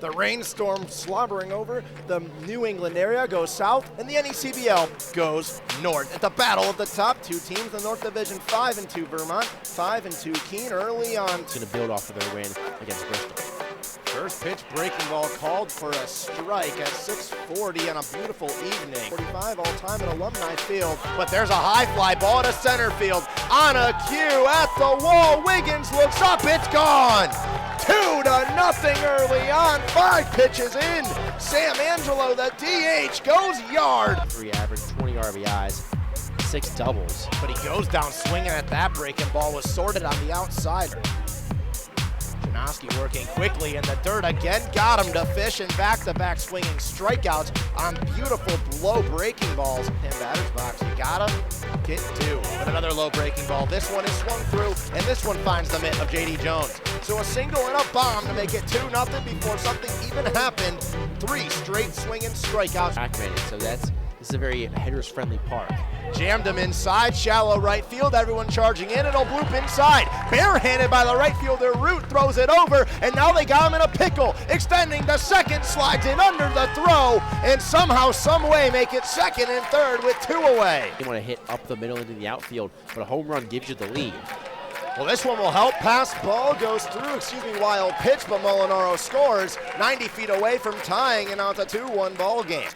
The rainstorm slobbering over the New England area goes south, and the NECBL goes north. At the battle at the top, two teams, the North Division 5-2 Vermont, 5-2 Keene early on. Going to build off of their win against Bristol. First pitch breaking ball called for a strike at 6:40 on a beautiful evening. 45 all time at Alumni Field, but there's a high fly ball to center field. On a cue at the wall, Wiggins looks up, it's gone. 2-0 early on, 5 pitches in. Sam Angelo, the DH, goes yard. 3 average, 20 RBIs, 6 doubles. But he goes down swinging at that breaking ball, was sorted on the outsider. Janoski working quickly in the dirt again, got him to fish, and back-to-back swinging strikeouts on beautiful low breaking balls. In batter's box, you gotta get 2. But another low breaking ball. This one is swung through, and this one finds the mitt of J.D. Jones. So a single and a bomb to make it 2-0 before something even happened. 3 straight swinging strikeouts. So this is a very hitters-friendly park. Jammed him inside, shallow right field, everyone charging in, it'll bloop inside. Barehanded by the right fielder, Root throws it over, and now they got him in a pickle. Extending the second, slides in under the throw, and somehow, some way make it second and third with 2 away. You want to hit up the middle into the outfield, but a home run gives you the lead. Well, this one will help. Pass ball goes through, wild pitch, but Molinaro scores 90 feet away from tying, and now it's a 2-1 ball game.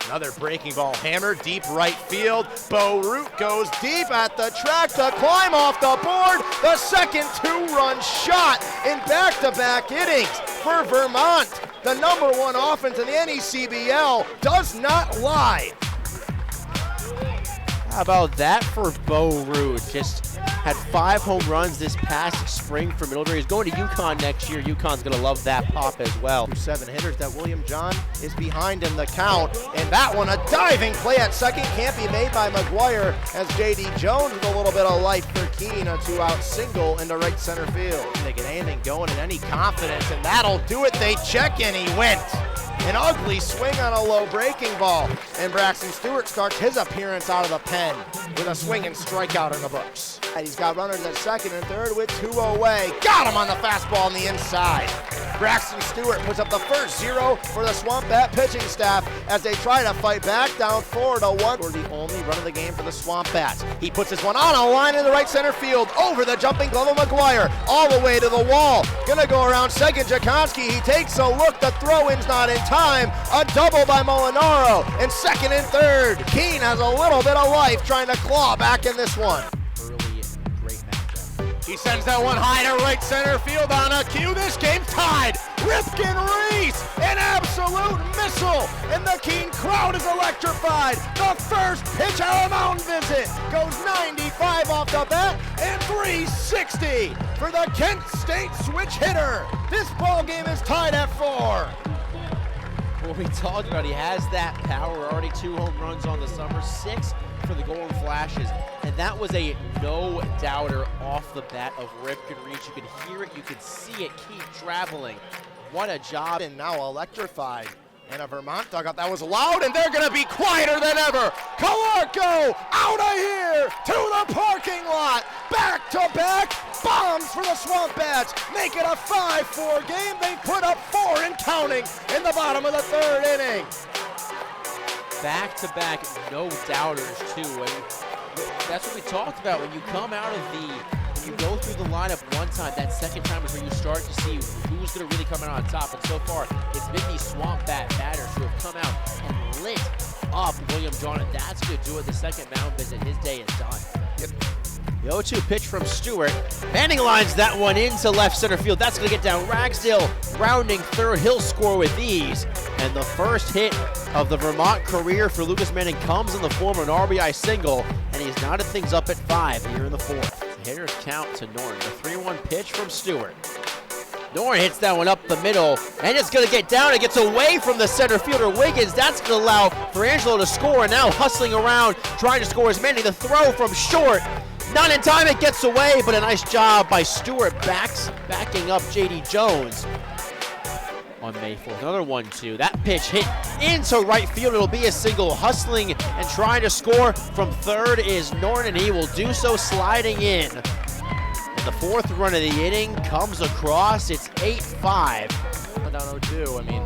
Another breaking ball hammered deep right field. Bo Root goes deep at the track to climb off the board. The second 2-run shot in back-to-back innings for Vermont. The #1 offense in the NECBL does not lie. How about that for Bo Root? Just had 5 home runs this past spring for Middlebury. He's going to UConn next year. UConn's going to love that pop as well. 7 hitters that William John is behind in the count. And that one, a diving play at second, can't be made by McGuire as J.D. Jones with a little bit of life for Keene. A 2-out single into right center field. They get anything going and any confidence, and that'll do it. They check, and he went. An ugly swing on a low breaking ball. And Braxton Stewart starts his appearance out of the pen with a swinging strikeout in the books. And he's got runners at second and third with 2 away. Got him on the fastball on the inside. Braxton Stewart puts up the first 0 for the SwampBat pitching staff as they try to fight back down 4-1. We're the only run of the game for the SwampBats. He puts this one on a line in the right center field over the jumping glove of McGuire all the way to the wall. Gonna go around second. Jakonski, he takes a look. The throw-in's not in time. A double by Molinaro. And second and third. Keene has a little bit of life trying to claw back in this one. He sends that one high to right center field on a cue. This game's tied. Ripken Reese, an absolute missile, and the Keene crowd is electrified. The first pitch of a mountain visit goes 95 off the bat and 360 for the Kent State switch hitter. This ball game is tied at 4. Well, we talked about he has that power. Already 2 home runs on the summer, 6 for the Golden Flashes, and that was a no-doubter off the bat of Ripken Reese. You could hear it, you could see it keep traveling. What a job. And now electrified. And a Vermont dugout that was loud, and they're gonna be quieter than ever. Calarco out of here to the parking lot. Back-to-back bombs for the SwampBats. Make it a 5-4 game. They put up 4 and counting in the bottom of the 3rd inning. Back-to-back no-doubters, too. And that's what we talked about. When you come out of when you go through the lineup one time, that second time is where you start to see who's going to really come out on top. And so far, it's been these SwampBat batters who have come out and lit up William John, and that's going to do it. The second mound visit, his day is done. Yep. The 0-2 pitch from Stewart. Manning lines that one into left center field. That's going to get down. Ragsdale rounding third. He'll score with these. And the first hit of the Vermont career for Lucas Manning comes in the form of an RBI single. And he's knotted things up at 5 here in the 4th. The hitters count to Norton. The 3-1 pitch from Stewart. Norton hits that one up the middle. And it's going to get down. It gets away from the center fielder, Wiggins. That's going to allow for Angelo to score. And now hustling around, trying to score as Manning. The throw from short. Not in time, it gets away, but a nice job by Stewart backing up J.D. Jones on May 4th. Another 1-2. That pitch hit into right field. It'll be a single. Hustling and trying to score from third is Norton, and he will do so sliding in. And the fourth run of the inning comes across. It's 8-5. Down 0-2. I mean,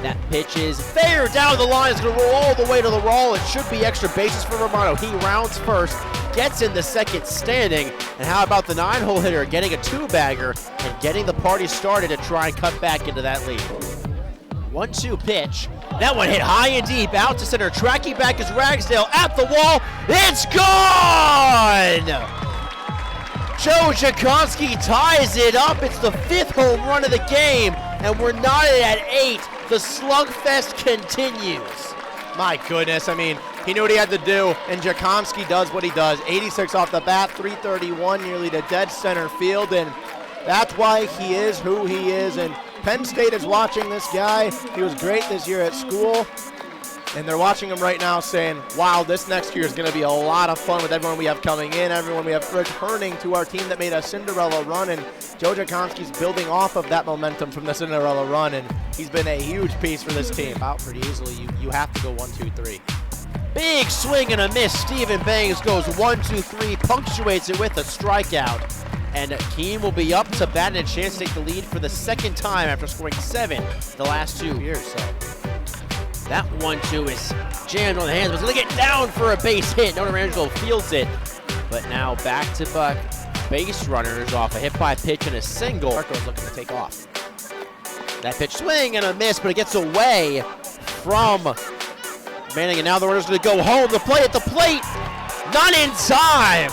that pitch is fair down the line. It's going to roll all the way to the wall. It should be extra bases for Romano. He rounds first, gets in the second standing. And how about the 9-hole hitter getting a two-bagger and getting the party started to try and cut back into that lead. 1-2 pitch. That one hit high and deep, out to center. Tracking back is Ragsdale at the wall. It's gone! Joe Jakonski ties it up. It's the 5th home run of the game, and we're knotted at 8. The slugfest continues. my goodness, I mean, he knew what he had to do, and Jakonski does what he does. 86 off the bat, 331 nearly to dead center field, and that's why he is who he is. And Penn State is watching this guy. He was great this year at school, and they're watching him right now saying, wow, this next year is going to be a lot of fun with everyone we have coming in, everyone we have returning to our team that made a Cinderella run. And Joe Jakonski's building off of that momentum from the Cinderella run, and he's been a huge piece for this team. Out pretty easily. You have to go 1-2-3. Big swing and a miss. Steven Bangs goes 1-2-3, punctuates it with a strikeout. And Keene will be up to bat and a chance to take the lead for the second time after scoring 7 the last 2 years. So that 1-2 is jammed on the hands, but it's going to get down for a base hit. Notre Angelo fields it, but now back-to-back base runners off a hit-by pitch and a single. Marco's looking to take off. That pitch swing and a miss, but it gets away from Manning, and now the runner's going to go home. The play at the plate, not in time.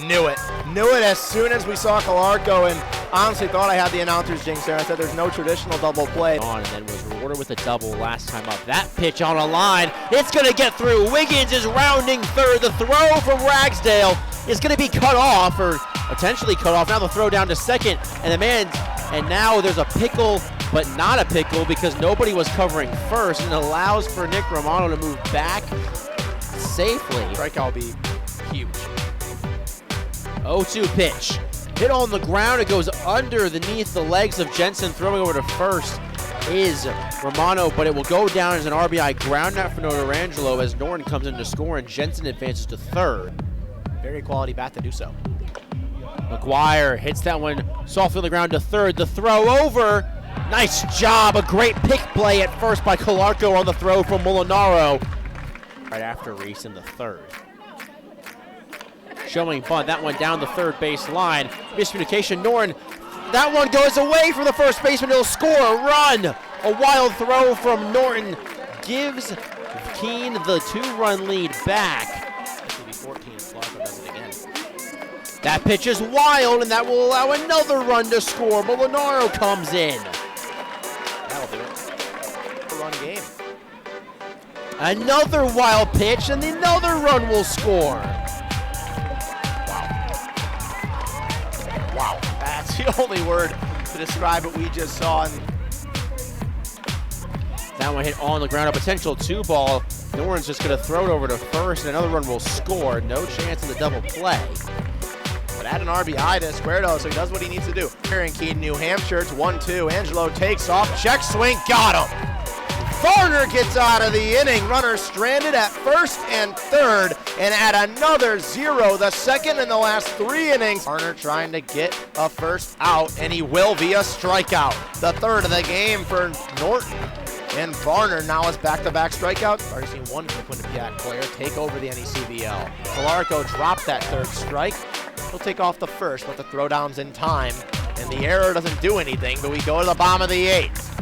Knew it. Knew it as soon as we saw Calarco, and honestly thought I had the announcer's jinx there. I said there's no traditional double play. On and then was rewarded with a double last time up. That pitch on a line, it's going to get through. Wiggins is rounding third. The throw from Ragsdale is going to be cut off, or potentially cut off. Now the throw down to second, and now there's a pickle, but not a pickle because nobody was covering first, and allows for Nick Romano to move back safely. Strikeout will be huge. 0-2 pitch. Hit on the ground, it goes underneath the legs of Jensen. Throwing over to first is Romano, but it will go down as an RBI ground out for Notre Angelo as Norton comes in to score and Jensen advances to third. Very quality bat to do so. McGuire hits that one softly on the ground to third. The throw over. Nice job. A great pick play at first by Calarco on the throw from Molinaro. Right after Reese in the third. Showing bunt. That one down the third base line. Miscommunication. Norton. That one goes away from the first baseman. He'll score a run. A wild throw from Norton gives Keene the 2-run lead back. This will be 14 if Calarco does it again. That pitch is wild, and that will allow another run to score. Molinaro comes in. That'll do it. A run game. Another wild pitch, and another run will score. Wow. That's the only word to describe what we just saw. That one hit on the ground, a potential 2-ball. Norton's just going to throw it over to first, and another run will score. No chance of the double play. But add an RBI to Esquerdo, so he does what he needs to do. Here in Keene, New Hampshire, it's 1-2. Angelo takes off, check swing, got him. Varner gets out of the inning. Runner stranded at first and third, and add another 0, the second in the last 3 innings. Varner trying to get a first out, and he will via strikeout. The third of the game for Norton. And Varner now has back-to-back strikeouts. Already seen one Quinnipiac player take over the NECBL. Calarco dropped that third strike. He'll take off the first, but the throwdown's in time, and the error doesn't do anything, but we go to the bottom of the 8th.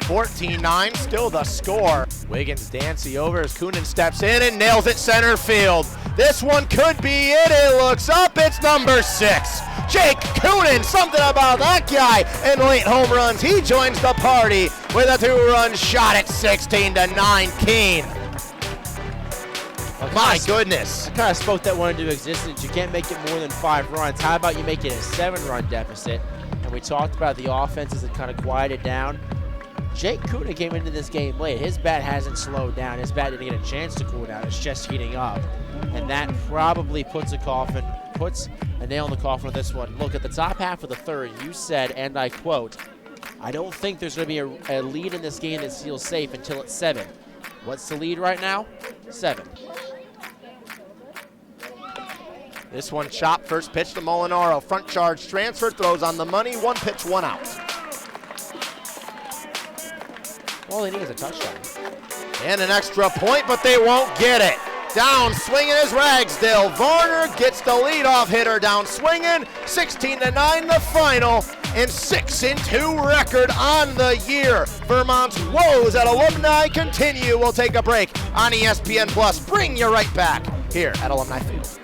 14-9, still the score. Wiggins Dancy over as Coonan steps in and nails it center field. This one could be it. It looks up. It's number 6. Jake Coonan, something about that guy. And late home runs, he joins the party with a 2-run shot at 16-9 Keene. My goodness. I kind of spoke that one into existence. You can't make it more than 5 runs. How about you make it a 7-run deficit? And we talked about the offenses that kind of quieted down. Jake Coonan came into this game late. His bat hasn't slowed down. His bat didn't get a chance to cool down. It's just heating up. And that probably puts a nail in the coffin of this one. Look, at the top half of the third, you said, and I quote, I don't think there's going to be a lead in this game that feels safe until it's 7. What's the lead right now? 7. This one chopped, first pitch to Molinaro. Front charge transfer, throws on the money, 1 pitch, 1 out. All they need is a touchdown. And an extra point, but they won't get it. Down swinging is Ragsdale. Varner gets the leadoff hitter down swinging. 16-9 the final, and 6-2 record on the year. Vermont's woes at Alumni continue. We'll take a break on ESPN Plus. Bring you right back here at Alumni Field.